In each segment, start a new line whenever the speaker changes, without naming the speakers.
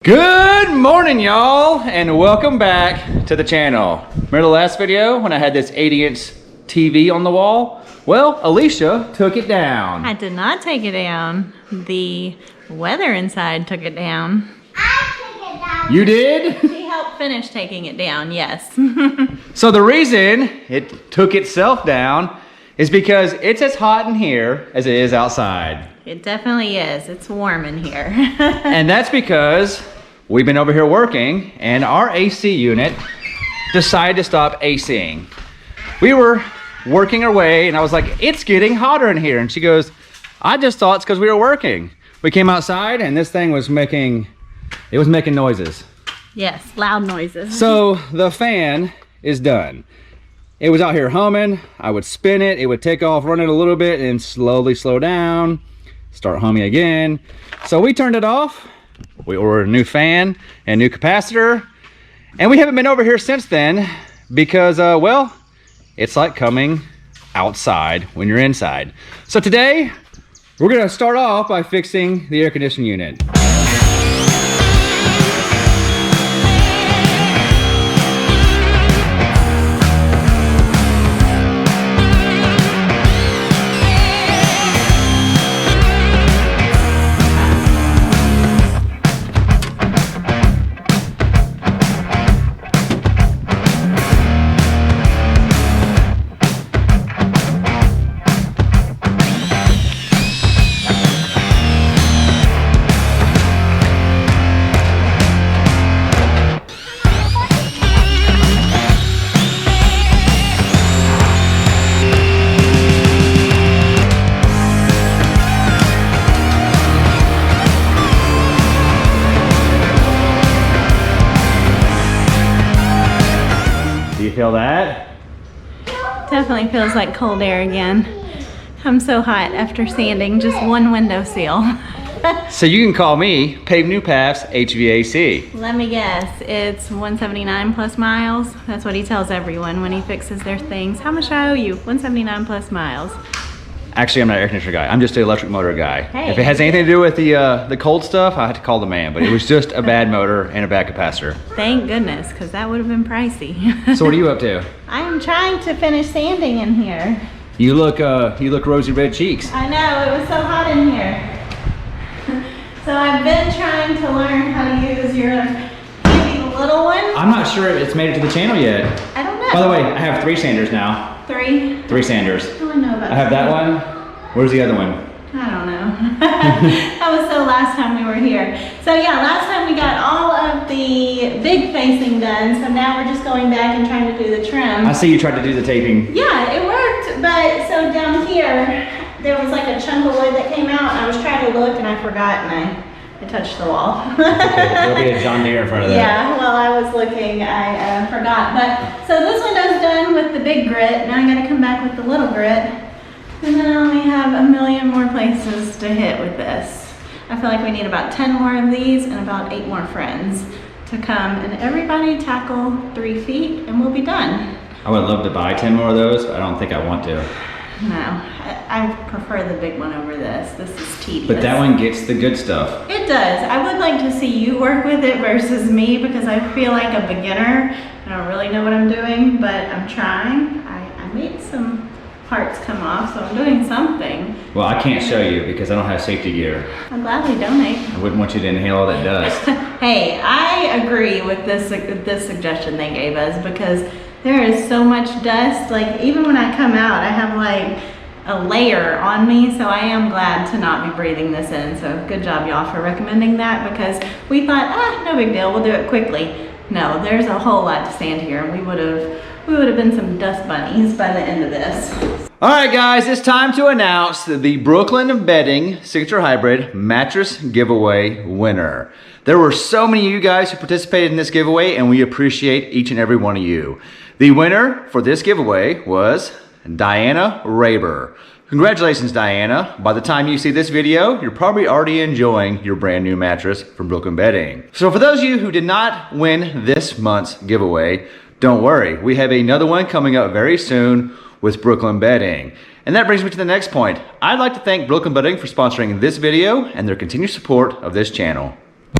Good morning, y'all, and welcome back to the channel. Remember the last video when I had this 80-inch TV on the wall? Well, Alicia took it down.
I did not take it down. The weather inside took it down.
I took it down.
You did?
She helped finish taking it down, yes.
So the reason it took itself down is because it's as hot in here as it is outside.
It definitely is. It's warm in here.
And that's because we've been over here working and our AC unit decided to stop ACing. We were working our way and I was like, it's getting hotter in here. And she goes, I just thought it's because we were working. We came outside and this thing was making noises.
Yes, loud noises.
So the fan is done. It was out here humming. I would spin it, it would take off, run it a little bit and slowly slow down, start humming again. So we turned it off. We ordered a new fan and new capacitor. And we haven't been over here since then because, well, it's like coming outside when you're inside. So today, we're gonna start off by fixing the air conditioning unit. Do you feel that?
Definitely feels like cold air again. I'm so hot after sanding just one window seal.
So you can call me Pave New Paths HVAC.
Let me guess, it's 179 plus miles. That's what he tells everyone when he fixes their things. How much I owe you? 179 plus miles.
Actually, I'm not an air conditioner guy. I'm just an electric motor guy.
Hey.
If it has anything to do with the cold stuff, I had to call the man. But it was just a bad motor and a bad capacitor.
Thank goodness, because that would have been pricey.
So what are you up to?
I am trying to finish sanding in here.
You look rosy red cheeks.
I know, it was so hot in here. So I've been trying to learn how to use your maybe little one.
I'm not sure if it's made it to the channel yet.
I don't know.
By the way, I have 3 sanders now.
3?
3 sanders.
Oh, I know about
I have that one. Where's the other one?
I don't know. That was the last time we were here. So yeah, last time we got all of the big facing done. So now we're just going back and trying to do the trim.
I see you tried to do the taping.
Yeah, it worked. But so down here, there was like a chunk of wood that came out. And I was trying to look and I forgot and I touched the wall.
Okay, there'll be a John Deere in front of that.
Yeah, while I was looking, I forgot. But so this window's done with the big grit. Now I gotta come back with the little grit. And then I only have a million more places to hit with this. I feel like we need about 10 more of these and about 8 more friends to come and everybody tackle 3 feet and we'll be done.
I would love to buy 10 more of those, but I don't think I want to.
No, I prefer the big one over this. This is tedious.
But that one gets the good stuff.
It does. I would like to see you work with it versus me because I feel like a beginner. I don't really know what I'm doing, but I'm trying. I made some parts come off, so I'm doing something.
Well, I can't show you because I don't have safety gear.
I'll gladly donate.
I wouldn't want you to inhale all that dust.
Hey, I agree with this suggestion they gave us because there is so much dust. Like even when I come out, I have like a layer on me, so I am glad to not be breathing this in. So good job y'all for recommending that because we thought, no big deal, we'll do it quickly. No, there's a whole lot to sand here and we would have been some dust bunnies by the end of this.
All right, guys, it's time to announce the Brooklyn Bedding Signature Hybrid Mattress Giveaway winner. There were so many of you guys who participated in this giveaway, and we appreciate each and every one of you. The winner for this giveaway was Diana Raber. Congratulations, Diana. By the time you see this video, you're probably already enjoying your brand new mattress from Brooklyn Bedding. So for those of you who did not win this month's giveaway, don't worry. We have another one coming up very soon with Brooklyn Bedding. And that brings me to the next point. I'd like to thank Brooklyn Bedding for sponsoring this video and their continued support of this channel.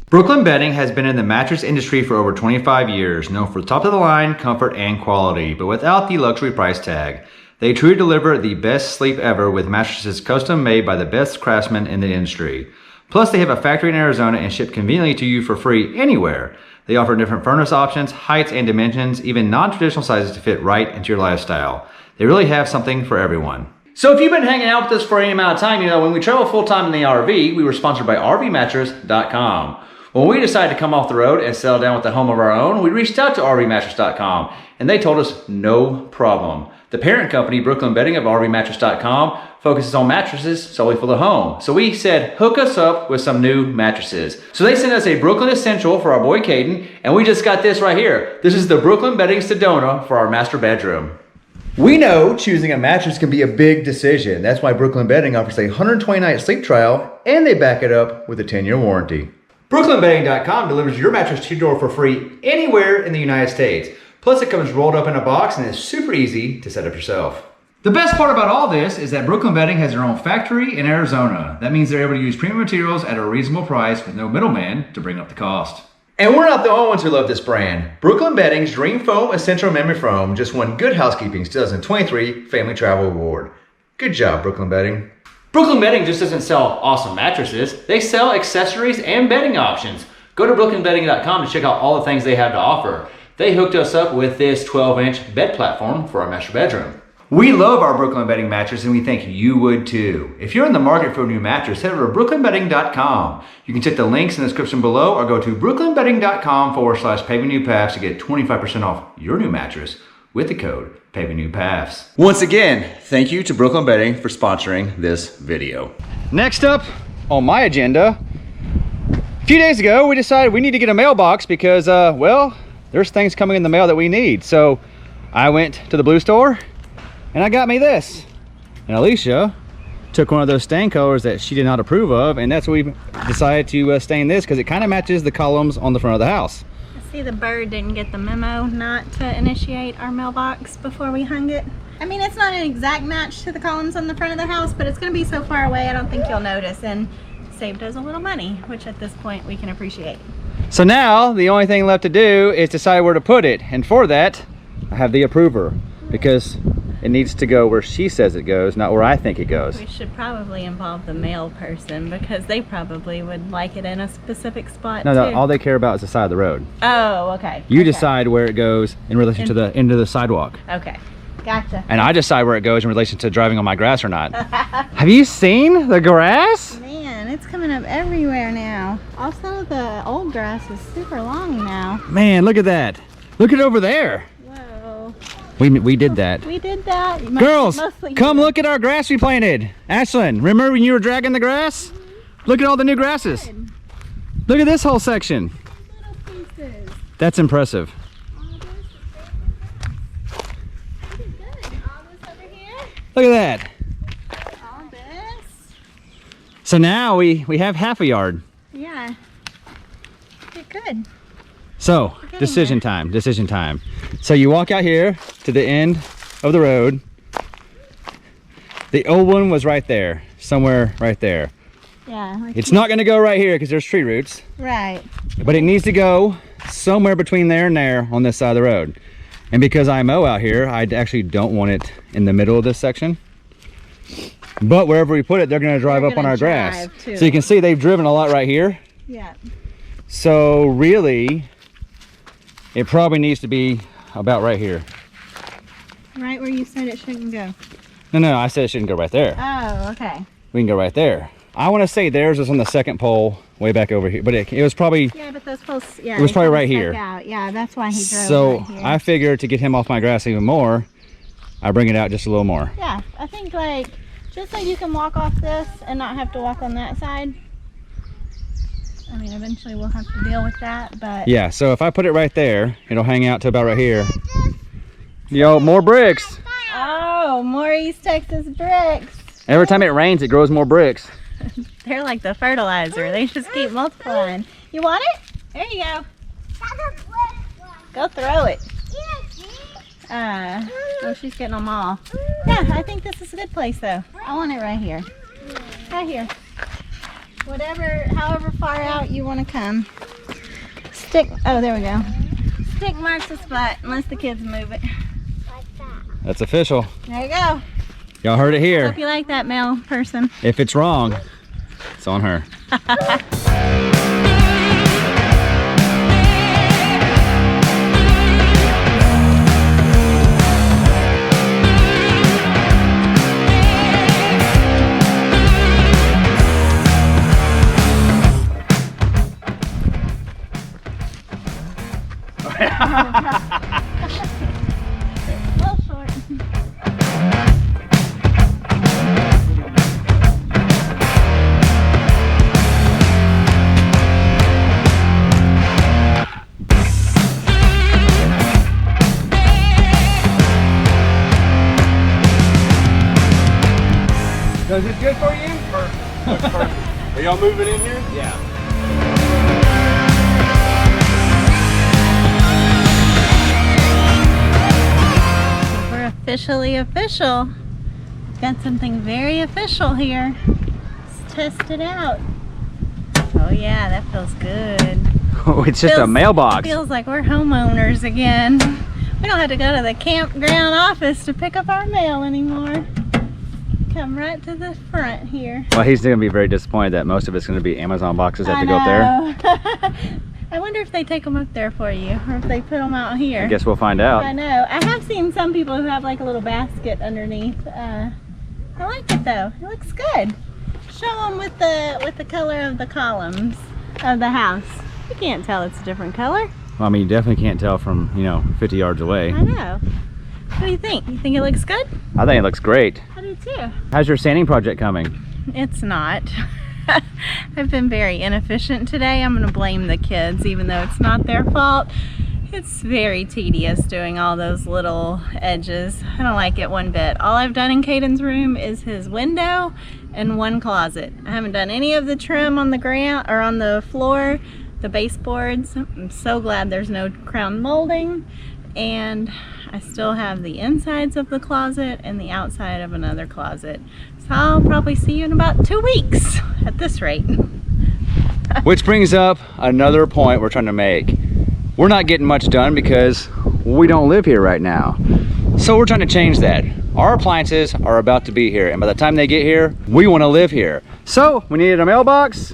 Brooklyn Bedding has been in the mattress industry for over 25 years, known for top of the line comfort and quality, but without the luxury price tag. They truly deliver the best sleep ever with mattresses custom made by the best craftsmen in the industry. Plus, they have a factory in Arizona and ship conveniently to you for free anywhere. They offer different furnace options, heights and dimensions, even non-traditional sizes to fit right into your lifestyle. They really have something for everyone. So if you've been hanging out with us for any amount of time, you know when we travel full-time in the RV, we were sponsored by RVmattress.com. When we decided to come off the road and settle down with a home of our own, we reached out to RVmattress.com and they told us no problem. The parent company, Brooklyn Bedding of RVmattress.com, focuses on mattresses solely for the home. So we said, hook us up with some new mattresses. So they sent us a Brooklyn Essential for our boy Caden, and we just got this right here. This is the Brooklyn Bedding Sedona for our master bedroom. We know choosing a mattress can be a big decision. That's why Brooklyn Bedding offers a 120-night sleep trial, and they back it up with a 10-year warranty. BrooklynBedding.com delivers your mattress to your door for free anywhere in the United States. Plus, it comes rolled up in a box and is super easy to set up yourself. The best part about all this is that Brooklyn Bedding has their own factory in Arizona. That means they're able to use premium materials at a reasonable price with no middleman to bring up the cost. And we're not the only ones who love this brand. Brooklyn Bedding's Dream Foam Essential Memory Foam just won Good Housekeeping's 2023 Family Travel Award. Good job, Brooklyn Bedding. Brooklyn Bedding just doesn't sell awesome mattresses. They sell accessories and bedding options. Go to brooklynbedding.com to check out all the things they have to offer. They hooked us up with this 12-inch bed platform for our master bedroom. We love our Brooklyn Bedding mattress and we think you would too. If you're in the market for a new mattress, head over to brooklynbedding.com. You can check the links in the description below or go to brooklynbedding.com/pavingnewpaths to get 25% off your new mattress with the code PAVINgnewPaths. Once again, thank you to Brooklyn Bedding for sponsoring this video. Next up on my agenda, a few days ago we decided we need to get a mailbox because, well, there's things coming in the mail that we need. So I went to the Blue store and I got me this. And Alicia took one of those stain colors that she did not approve of, and that's what we decided to stain this because it kind of matches the columns on the front of the house.
I see the bird didn't get the memo not to initiate our mailbox before we hung it. I mean, it's not an exact match to the columns on the front of the house, but it's going to be so far away I don't think you'll notice, and saved us a little money, which at this point we can appreciate.
So now the only thing left to do is decide where to put it, and for that I have the approver because it needs to go where she says it goes, not where I think it goes.
We should probably involve the mail person because they probably would like it in a specific spot too.
No, all they care about is the side of the road.
Oh, okay.
You decide where it goes in relation to the end of the sidewalk.
Okay, gotcha.
And I decide where it goes in relation to driving on my grass or not. Have you seen the grass?
Man, it's coming up everywhere now. Also, the old grass is super long now.
Man, look at that. Look at over there.
Whoa.
We did that.
We did that.
Girls,
Mostly
come
you.
look at our grass we planted. Ashlyn, remember when you were dragging the grass? Look at all the new grasses.
Good.
Look at this whole section.
Little pieces.
That's impressive.
All this is good. All this over here.
Look at that.
All this.
So now we have half a yard.
Yeah. You're good.
So, decision time. So you walk out here to the end of the road. The old one was right there, somewhere right there.
Yeah. Like
It's not gonna go right here because there's tree roots,
right.
but it needs to go somewhere between there and there on this side of the road. And because I mow out here, I actually don't want it in the middle of this section. But wherever we put it, they're gonna drive up on our grass.
too.
So you can see they've driven a lot right here.
Yeah.
So really, it probably needs to be about right here.
Right where you said it shouldn't go.
No, I said it shouldn't go right there.
Oh, okay.
We can go right there. I want to say theirs was on the second pole way back over here, but it was probably,
Yeah, but those posts, yeah.
It was
they
probably
kinda
right
stuck
here.
Out. Yeah, that's why he drove
so
right here.
I figured to get him off my grass even more, I bring it out just a little more.
Yeah, I think like, just so you can walk off this and not have to walk on that side. I mean, eventually we'll have to deal with that, but.
Yeah, so if I put it right there, it'll hang out to about right here. Yo, more bricks.
Oh, more East Texas bricks.
Every time it rains, it grows more bricks.
They're like the fertilizer. They just keep multiplying. You want it? There you go. Go throw it. Oh, she's getting them all. Yeah, I think this is a good place though. I want it right here. Right here. However far out you want to come. Oh, there we go. Stick marks the spot unless the kids move it.
Like that.
That's official.
There you go.
Y'all heard it here.
Hope you like that, male person.
If it's wrong, it's on her.
A little short.
So is this good for you?
Perfect. Are y'all moving in here?
Yeah.
We're officially official. We've got something very official here. Let's test it out. Oh yeah, that feels good.
Oh, it's just a mailbox.
Feels like we're homeowners again. We don't have to go to the campground office to pick up our mail anymore. Come right to the front here.
Well, he's going to be very disappointed that most of it's going to be Amazon boxes that have to go up there.
I wonder if they take them up there for you, or if they put them out here.
I guess we'll find out.
I know. I have seen some people who have like a little basket underneath. I like it though. It looks good. Show them with the color of the columns of the house. You can't tell it's a different color.
Well, I mean, you definitely can't tell from, 50 yards away.
I know. What do you think? You think it looks good?
I think it looks great.
I do too.
How's your sanding project coming?
It's not. I've been very inefficient today. I'm gonna blame the kids, even though it's not their fault. It's very tedious doing all those little edges. I don't like it one bit. All I've done in Caden's room is his window and one closet. I haven't done any of the trim on the ground or on the floor, the baseboards. I'm so glad there's no crown molding. And I still have the insides of the closet and the outside of another closet. So I'll probably see you in about 2 weeks at this rate.
Which brings up another point we're trying to make. We're not getting much done because we don't live here right now. So we're trying to change that. Our appliances are about to be here, and by the time they get here, we want to live here. So we needed a mailbox,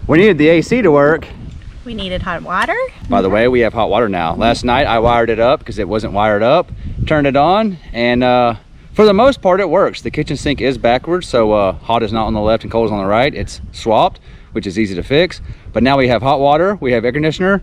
we needed the AC to work.
We needed hot water.
By the way, we have hot water now. Last night I wired it up because it wasn't wired up, turned it on, and for the most part it works. The kitchen sink is backwards, so hot is not on the left and cold is on the right. It's swapped, which is easy to fix. But now we have hot water, we have air conditioner,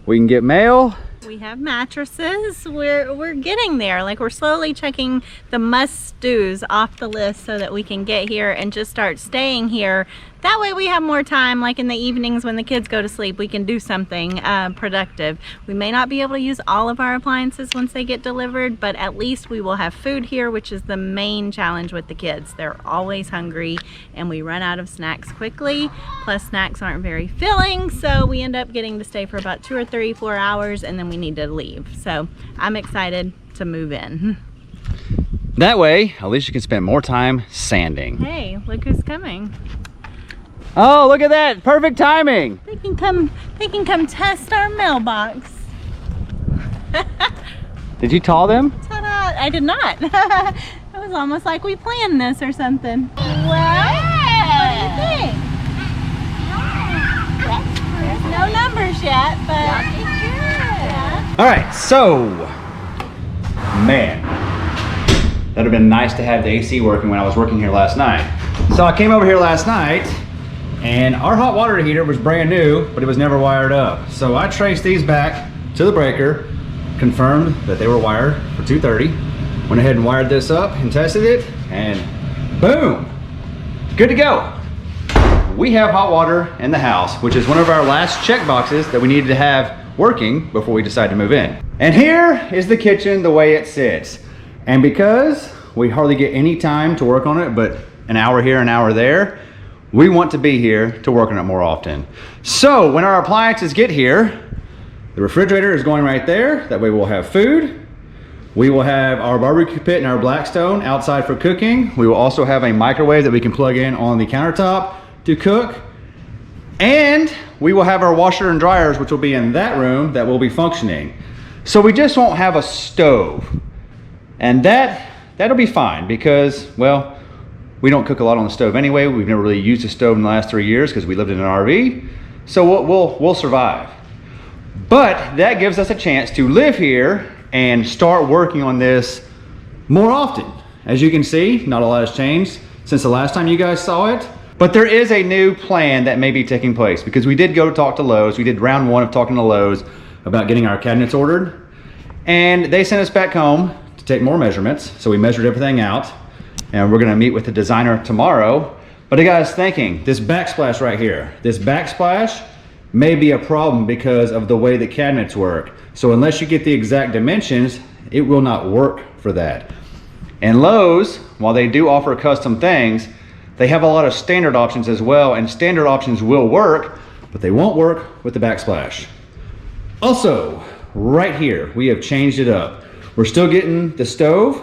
we can get mail.
We have mattresses. We're getting there. Like, we're slowly checking the must-dos off the list so that we can get here and just start staying here. That way we have more time, like in the evenings when the kids go to sleep, we can do something productive. We may not be able to use all of our appliances once they get delivered, but at least we will have food here, which is the main challenge with the kids. They're always hungry and we run out of snacks quickly. Plus snacks aren't very filling, so we end up getting to stay for about 2 or 3, 4 hours and then we need to leave. So I'm excited to move in.
That way, at least you can spend more time sanding.
Hey, look who's coming.
Oh, look at that, perfect timing.
They can come test our mailbox.
Did you call them?
Ta-da! I did not. It was almost like we planned this or something. What? What do you think? There's no numbers yet, but yeah.
All right, so, man, that'd have been nice to have the AC working when I was working here last night. So I came over here last night and our hot water heater was brand new, but it was never wired up. So I traced these back to the breaker, confirmed that they were wired for 230, went ahead and wired this up and tested it, and boom, good to go. We have hot water in the house, which is one of our last check boxes that we needed to have working before we decided to move in. And here is the kitchen the way it sits. And because we hardly get any time to work on it, but an hour here, an hour there, we want to be here to work on it more often. So when our appliances get here, the refrigerator is going right there. That way we'll have food. We will have our barbecue pit and our Blackstone outside for cooking. We will also have a microwave that we can plug in on the countertop to cook. And we will have our washer and dryers, which will be in that room, that will be functioning. So we just won't have a stove. And that'll be fine because, well, we don't cook a lot on the stove anyway. We've never really used a stove in the last 3 years because we lived in an RV. So we'll survive. But that gives us a chance to live here and start working on this more often. As you can see, not a lot has changed since the last time you guys saw it. But there is a new plan that may be taking place because we did go talk to Lowe's. We did round one of talking to Lowe's about getting our cabinets ordered. And they sent us back home to take more measurements. So we measured everything out. And we're gonna meet with the designer tomorrow. But I got us thinking, this backsplash right here, this backsplash may be a problem because of the way the cabinets work. So unless you get the exact dimensions, it will not work for that. And Lowe's, while they do offer custom things, they have a lot of standard options as well, and standard options will work, but they won't work with the backsplash. Also, right here, we have changed it up. We're still getting the stove.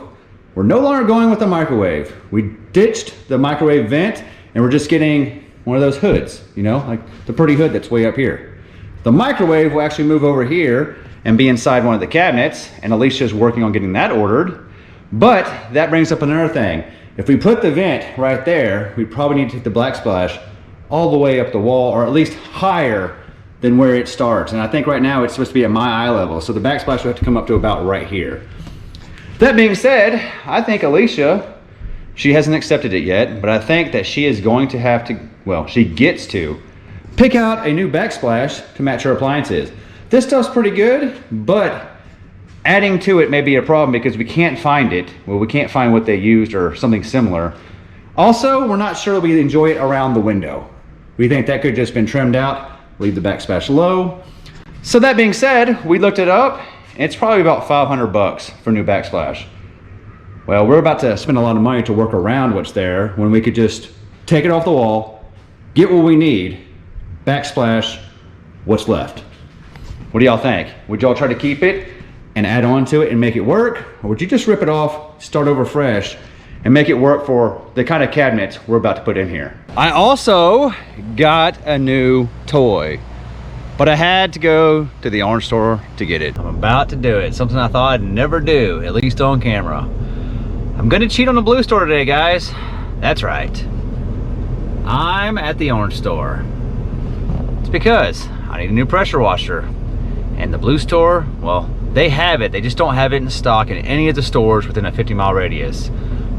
We're no longer going with the microwave. We ditched the microwave vent, and we're just getting one of those hoods, you know, like the pretty hood that's way up here. The microwave will actually move over here and be inside one of the cabinets, and Alicia's working on getting that ordered. But that brings up another thing. If we put the vent right there, we probably need to take the backsplash all the way up the wall, or at least higher than where it starts. And I think right now it's supposed to be at my eye level. So the backsplash will have to come up to about right here. That being said, I think Alicia, she hasn't accepted it yet, but I think that she is going to have to, well, she gets to pick out a new backsplash to match her appliances. This stuff's pretty good, but adding to it may be a problem because we can't find it. Well, we can't find what they used or something similar. Also, we're not sure we enjoy it around the window. We think that could have just been trimmed out, leave the backsplash low. So that being said, we looked it up. It's probably about 500 bucks for new backsplash. Well, we're about to spend a lot of money to work around what's there when we could just take it off the wall, get what we need, backsplash what's left. What do y'all think? Would y'all try to keep it and add on to it and make it work? Or would you just rip it off, start over fresh, and make it work for the kind of cabinets we're about to put in here? I also got a new toy, but I had to go to the orange store to get it. I'm about to do it, something I thought I'd never do, at least on camera. I'm gonna cheat on the blue store today, guys. That's right. I'm at the orange store. It's because I need a new pressure washer. And the blue store, well, they have it. They just don't have it in stock in any of the stores within a 50-mile radius.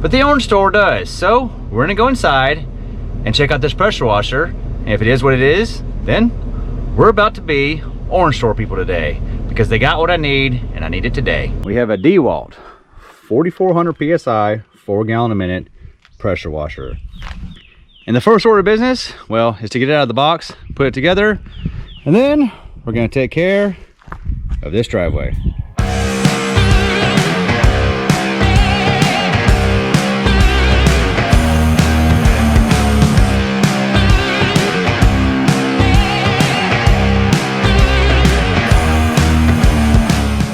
But the orange store does. So we're gonna go inside and check out this pressure washer. And if it is what it is, then we're about to be orange store people today because they got what I need and I need it today. We have a DeWalt 4400 PSI, 4 gallon a minute pressure washer. And the first order of business, well, is to get it out of the box, put it together, and then we're gonna take care of this driveway.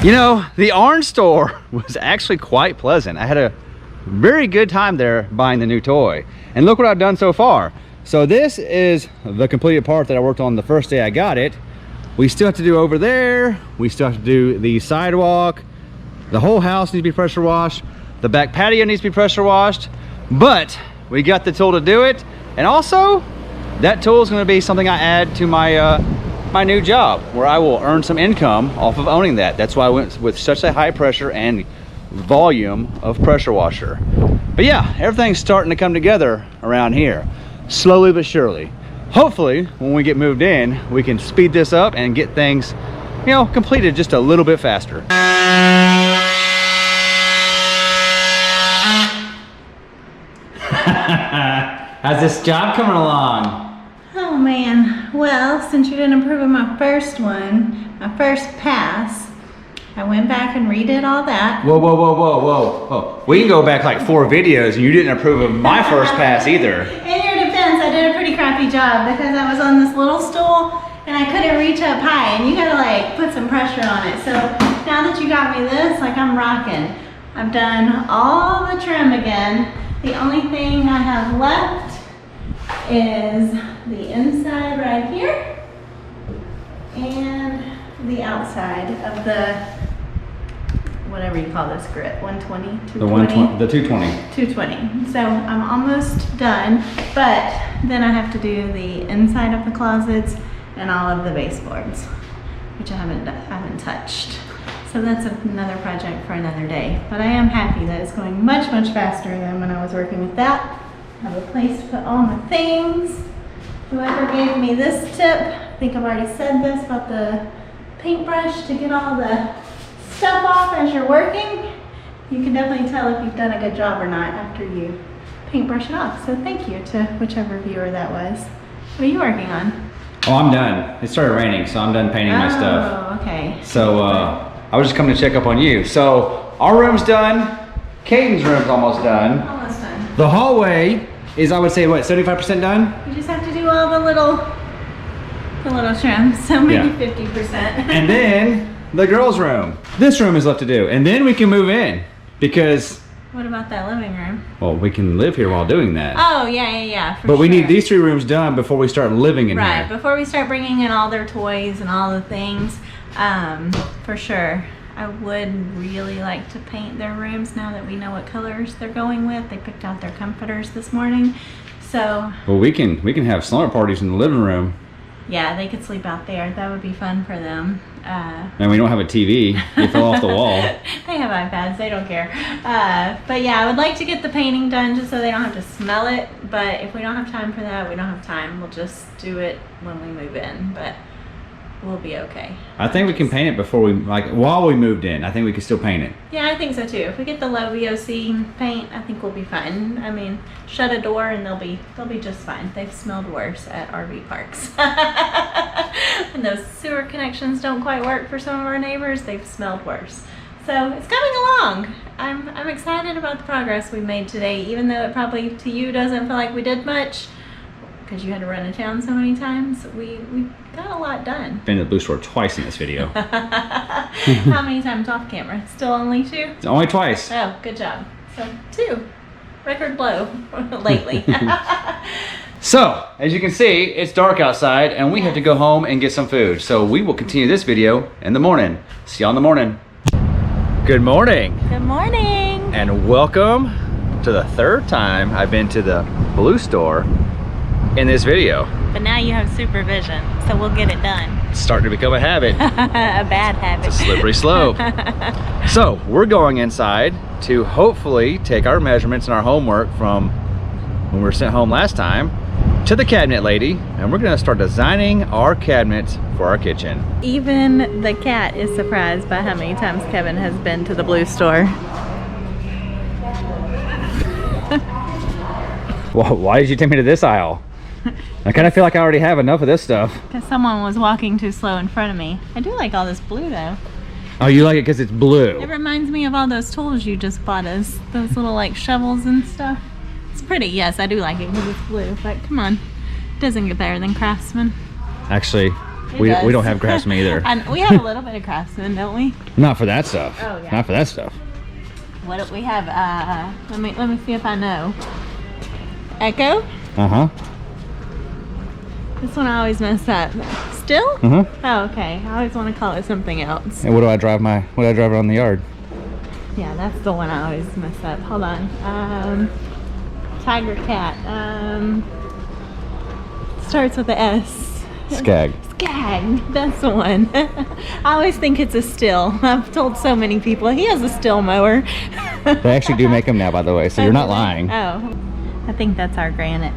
You know, the orange store was actually quite pleasant. I had a very good time there buying the new toy. And look what I've done so far. So this is the completed part that I worked on the first day I got it. We still have to do over there. We still have to do the sidewalk. The whole house needs to be pressure washed. The back patio needs to be pressure washed. But we got the tool to do it. And also, that tool is going to be something I add to my my new job, where I will earn some income off of owning that. That's why I went with such a high pressure and volume of pressure washer. But yeah, everything's starting to come together around here, slowly but surely. Hopefully, when we get moved in, we can speed this up and get things, you know, completed just a little bit faster. How's this job coming along?
Oh man, well, since you didn't approve of my first one, my first pass, I went back and redid all that.
Whoa, whoa, whoa, whoa, whoa, whoa. We can go back like 4 videos and you didn't approve of my first pass either.
In your defense, I did a pretty crappy job because I was on this little stool and I couldn't reach up high, and you gotta like put some pressure on it. So now that you got me this, like I'm rocking. I've done all the trim again. The only thing I have left is the inside right here and the outside of the, whatever you call this grit, 120, 220?
The 220.
220. So I'm almost done, but then I have to do the inside of the closets and all of the baseboards, which I haven't touched. So that's another project for another day. But I am happy that it's going much, much faster than when I was working with that. I have a place to put all my things. Whoever gave me this tip, I think I've already said this about the paintbrush to get all the stuff off as you're working. You can definitely tell if you've done a good job or not after you paintbrush it off. So thank you to whichever viewer that was. What are you working on?
Oh, I'm done. It started raining, so I'm done painting my stuff.
Oh, okay.
So I was just coming to check up on you. So our room's done. Caden's room's almost done.
Almost done.
The hallway is, I would say, what, 75% done?
You just have to do all the little trims. So maybe
Yeah.
50%.
And then the girls' room. This room is left to do. And then we can move in because,
What about that living room?
well, we can live here while doing that.
Oh, yeah, for
But we
sure.
need these 3 rooms done before we start living in
Right,
here.
before we start bringing in all their toys and all the things, for sure. I would really like to paint their rooms now that we know what colors they're going with. They picked out their comforters this morning. So,
Well, we can have slumber parties in the living room.
yeah, they could sleep out there. That would be fun for them.
And we don't have a TV. It fell off the wall.
They have iPads, they don't care. But yeah, I would like to get the painting done just so they don't have to smell it. But if we don't have time for that, we don't have time. We'll just do it when we move in. But we'll be okay.
I think we can paint it before we, like, while we moved in. I think we can still paint it.
Yeah, I think so too. If we get the low VOC paint, I think we'll be fine. I mean, shut a door and they'll be just fine. They've smelled worse at RV parks. When those sewer connections don't quite work for some of our neighbors, they've smelled worse. So it's coming along. I'm excited about the progress we made today, even though it probably to you doesn't feel like we did much because you had to run to town so many times. We got a lot done.
Been to the blue store twice in this video.
How many times off camera? Still only 2?
Only twice.
Oh, good job. So 2. Record low lately.
So, as you can see, it's dark outside and we have to go home and get some food. So we will continue this video in the morning. See y'all in the morning. Good morning.
Good morning.
And welcome to the 3rd time I've been to the blue store in this video.
But now you have supervision, so we'll get it done.
It's starting to become a habit.
A bad habit.
It's a slippery slope. So we're going inside to hopefully take our measurements and our homework from when we were sent home last time to the cabinet lady, and we're gonna start designing our cabinets for our kitchen.
Even the cat is surprised by how many times Kevin has been to the blue store.
Well, why did you take me to this aisle? I kind of feel like I already have enough of this stuff.
Because someone was walking too slow in front of me. I do like all this blue though.
Oh, you like it because it's blue?
It reminds me of all those tools you just bought us. Those little like shovels and stuff. It's pretty, yes, I do like it because it's blue. But come on, it doesn't get better than Craftsman.
Actually,
It
we
does.
don't have Craftsman either.
And we have a little bit of Craftsman, don't we?
Not for that stuff.
Oh, yeah.
Not for that stuff.
What do we have? Let me see if I know. Echo?
Uh-huh.
This one I always mess up. Still?
Mm-hmm.
Oh, okay. I always want to call it something else.
And what do I drive it on the yard?
Yeah, that's the one I always mess up. Hold on. Tiger cat. Starts with the S.
Skag.
Skag. That's the one. I always think it's a still. I've told so many people he has a still mower.
They actually do make them now, by the way, so you're not lying.
Oh, I think that's our granite.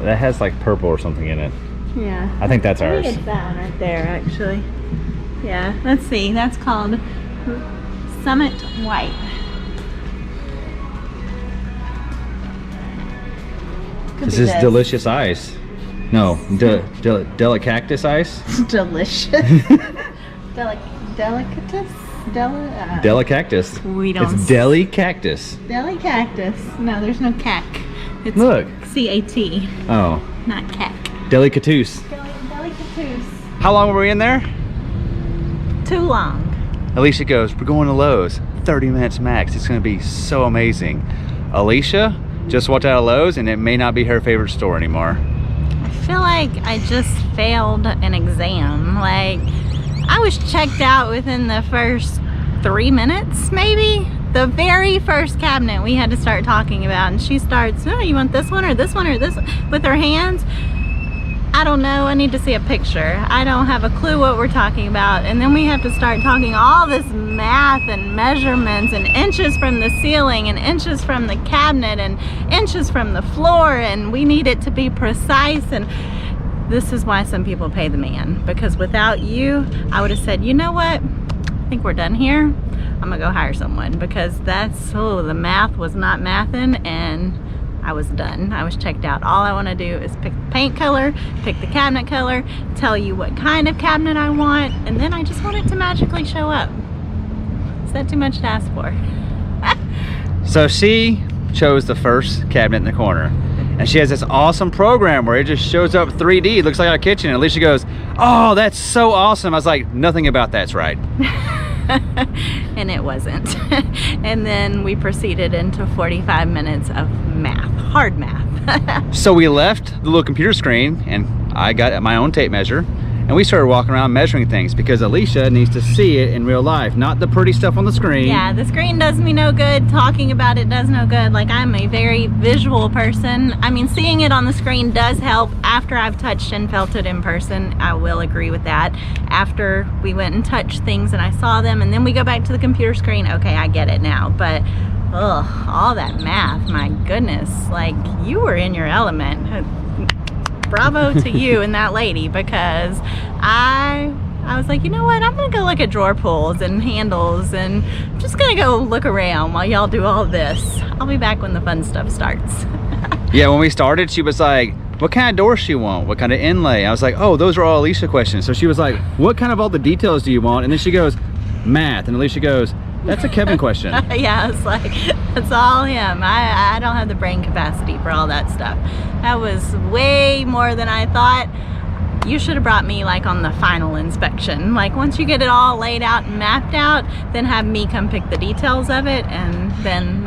That has like purple or something in it.
Yeah.
I think that's
I
ours.
think it's that one right there, actually. Yeah, let's see. That's called Summit White.
This is delicious ice. No, delicactus ice.
Delicious. Delicatous?
Delicactus.
We don't.
It's deli cactus.
Delicactus. No, there's no cac. It's
Look.
C-A-T,
Oh,
not cac.
delicatus.
Delicatous.
How long were we in there?
Too long.
Alicia goes, we're going to Lowe's. 30 minutes max. It's going to be so amazing. Alicia just walked out of Lowe's and it may not be her favorite store anymore.
I feel like I just failed an exam. Like, I was checked out within the first 3 minutes, maybe. The very first cabinet we had to start talking about, and she starts, oh, you want this one or this one or this, with her hands. I don't know, I need to see a picture. I don't have a clue what we're talking about. And then we have to start talking all this math and measurements and inches from the ceiling and inches from the cabinet and inches from the floor, and we need it to be precise. And this is why some people pay the man, because without you, I would have said, you know what? I think we're done here. I'm gonna go hire someone, because that's, oh, the math was not mathing, and I was done. I was checked out. All I want to do is pick the paint color, pick the cabinet color, tell you what kind of cabinet I want, and then I just want it to magically show up. Is that too much to ask for?
So she chose the first cabinet in the corner, and she has this awesome program where it just shows up 3D. It looks like our kitchen. And Alicia goes, oh, that's so awesome. I was like, nothing about that's right.
And it wasn't. And then we proceeded into 45 minutes of math, hard math.
So we left the little computer screen, and I got my own tape measure, and we started walking around measuring things, because Alicia needs to see it in real life, not the pretty stuff on the screen.
Yeah, the screen does me no good. Talking about it does no good. Like, I'm a very visual person. I mean, seeing it on the screen does help. After I've touched and felt it in person, I will agree with that. After we went and touched things and I saw them, and then we go back to the computer screen, okay, I get it now. But ugh, all that math, my goodness, like, you were in your element. Bravo to you and that lady, because I was like, you know what, I'm gonna go look at drawer pulls and handles, and I'm just gonna go look around while y'all do all this. I'll be back when the fun stuff starts.
Yeah, when we started, she was like, what kind of doors do you want? What kind of inlay? I was like, oh, those are all Alicia questions. So she was like, what kind of all the details do you want? And then she goes, math. And Alicia goes, that's a Kevin question.
Yeah, I was like, that's all him. I don't have the brain capacity for all that stuff. That was way more than I thought. You should have brought me like on the final inspection. Like, once you get it all laid out and mapped out, then have me come pick the details of it, and then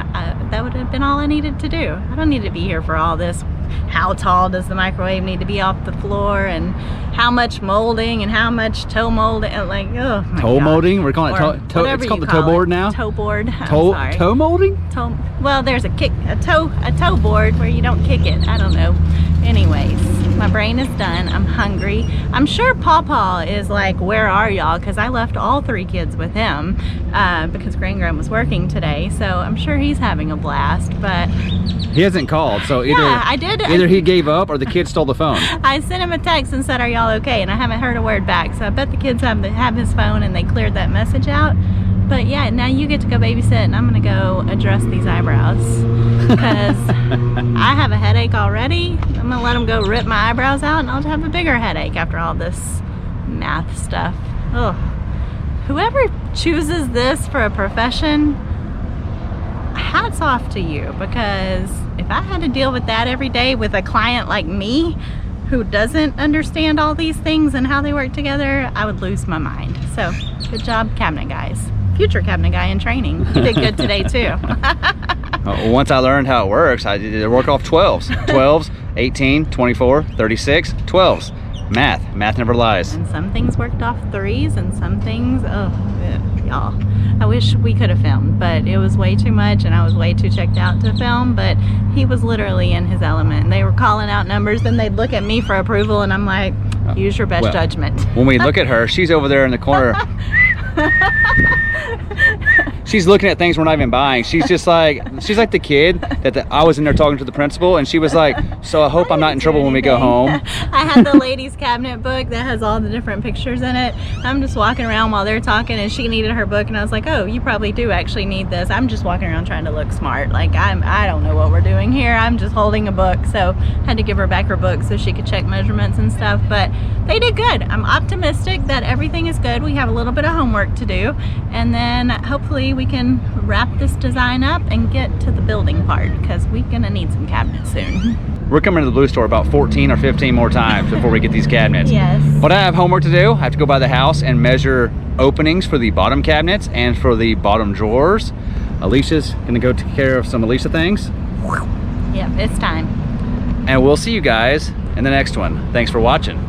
that would have been all I needed to do. I don't need to be here for all this. How tall does the microwave need to be off the floor, and how much molding and how much toe molding, like, oh my
toe
God.
molding? We're calling it toe. It's called the toe board now.
Toe board. I'm sorry.
Toe molding?
Toe. Well, there's a toe board where you don't kick it. I don't know. Anyways, my brain is done. I'm hungry. I'm sure Pawpaw is like, where are y'all? Because I left all 3 kids with him because Gran was working today. So I'm sure he's having a blast. But
he hasn't called, so either
yeah, I did.
Either he gave up or the kid stole the phone.
I sent him a text and said, are y'all okay? And I haven't heard a word back. So I bet the kids have his phone and they cleared that message out. But yeah, now you get to go babysit, and I'm gonna go address these eyebrows, because I have a headache already. I'm gonna let them go rip my eyebrows out, and I'll have a bigger headache after all this math stuff. Ugh. Whoever chooses this for a profession, hats off to you, because if I had to deal with that every day with a client like me who doesn't understand all these things and how they work together, I would lose my mind. So good job, cabinet guys. Future cabinet guy in training. You did good today too.
Once I learned how it works, I did work off 12s. 12s, 18, 24, 36, 12s. Math never lies.
And some things worked off 3s, and some things, oh, y'all. I wish we could have filmed, but it was way too much, and I was way too checked out to film, but he was literally in his element. They were calling out numbers, then they'd look at me for approval, and I'm like, use your best judgment.
When we look at her, she's over there in the corner. She's looking at things we're not even buying. She's like the kid that I was in there talking to the principal, and she was like, so I hope I'm not in trouble when we go home.
I had the ladies cabinet book that has all the different pictures in it. I'm just walking around while they're talking, and she needed her book, and I was like, oh, you probably do actually need this. I'm just walking around trying to look smart. Like, I don't know what we're doing here. I'm just holding a book. So I had to give her back her book so she could check measurements and stuff, but they did good. I'm optimistic that everything is good. We have a little bit of homework to do, and then hopefully we can wrap this design up and get to the building part, because we're gonna need some cabinets soon.
We're coming to the blue store about 14 or 15 more times before we get these cabinets.
Yes.
But I have homework to do. I have to go by the house and measure openings for the bottom cabinets and for the bottom drawers. Alicia's gonna go take care of some Alicia things.
Yep, it's time.
And we'll see you guys in the next one. Thanks for watching.